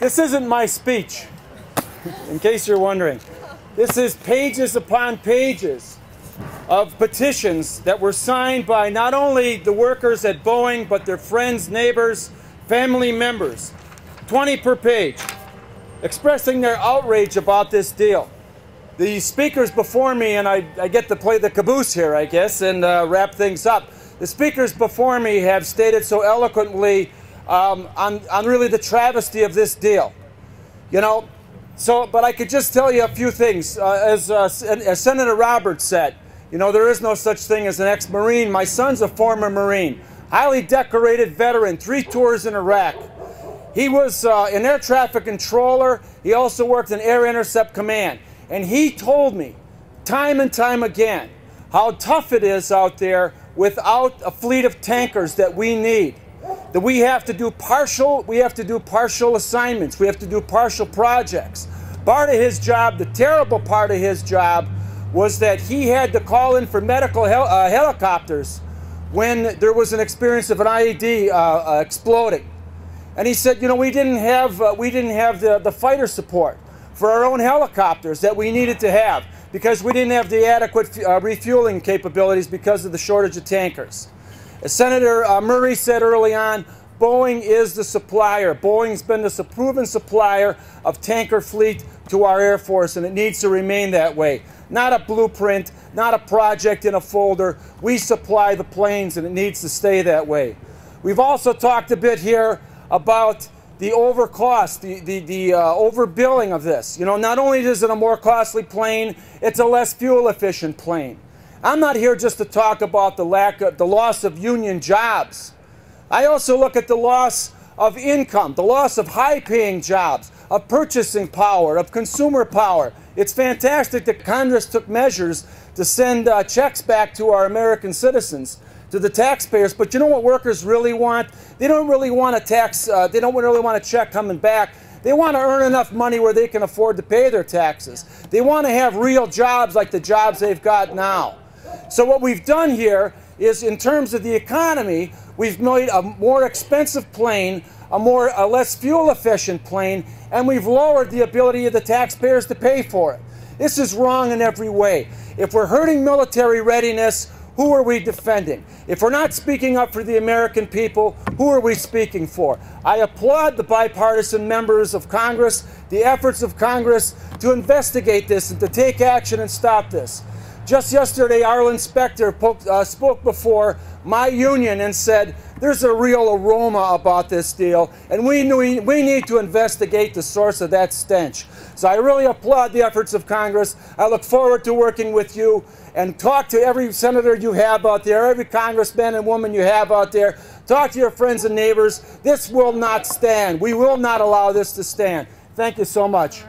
This isn't my speech, in case you're wondering. This is pages upon pages of petitions that were signed by not only the workers at Boeing, but their friends, neighbors, family members, 20 per page, expressing their outrage about this deal. The speakers before me, and I get to play the caboose here, I guess, and wrap things up. The speakers before me have stated so eloquently on really the travesty of this deal. You know, but I could just tell you a few things. As Senator Roberts said, you know, there is no such thing as an ex-Marine. My son's a former Marine, highly decorated veteran, 3 tours in Iraq. He was an air traffic controller. He also worked in Air Intercept Command. And he told me time and time again how tough it is out there without a fleet of tankers that we need. That we have to do partial assignments. We have to do partial projects. Part of his job, the terrible part of his job, was that he had to call in for medical helicopters when there was an experience of an IED exploding. And he said, you know, we didn't have the fighter support for our own helicopters that we needed to have because we didn't have the adequate refueling capabilities because of the shortage of tankers. As Senator Murray said early on, Boeing is the supplier. Boeing's been the proven supplier of tanker fleet to our Air Force, and it needs to remain that way. Not a blueprint, not a project in a folder. We supply the planes, and it needs to stay that way. We've also talked a bit here about the overcost, the overbilling of this. You know, not only is it a more costly plane, it's a less fuel-efficient plane. I'm not here just to talk about the loss of union jobs. I also look at the loss of income, the loss of high-paying jobs, of purchasing power, of consumer power. It's fantastic that Congress took measures to send checks back to our American citizens, to the taxpayers. But you know what workers really want? They don't really want a tax. They don't really want a check coming back. They want to earn enough money where they can afford to pay their taxes. They want to have real jobs like the jobs they've got now. So what we've done here is, in terms of the economy, we've made a more expensive plane, a less fuel-efficient plane, and we've lowered the ability of the taxpayers to pay for it. This is wrong in every way. If we're hurting military readiness, who are we defending? If we're not speaking up for the American people, who are we speaking for? I applaud the bipartisan members of Congress, the efforts of Congress to investigate this and to take action and stop this. Just yesterday, Arlen Specter spoke before my union and said, there's a real aroma about this deal, and we need to investigate the source of that stench. So I really applaud the efforts of Congress. I look forward to working with you and talk to every senator you have out there, every congressman and woman you have out there. Talk to your friends and neighbors. This will not stand. We will not allow this to stand. Thank you so much.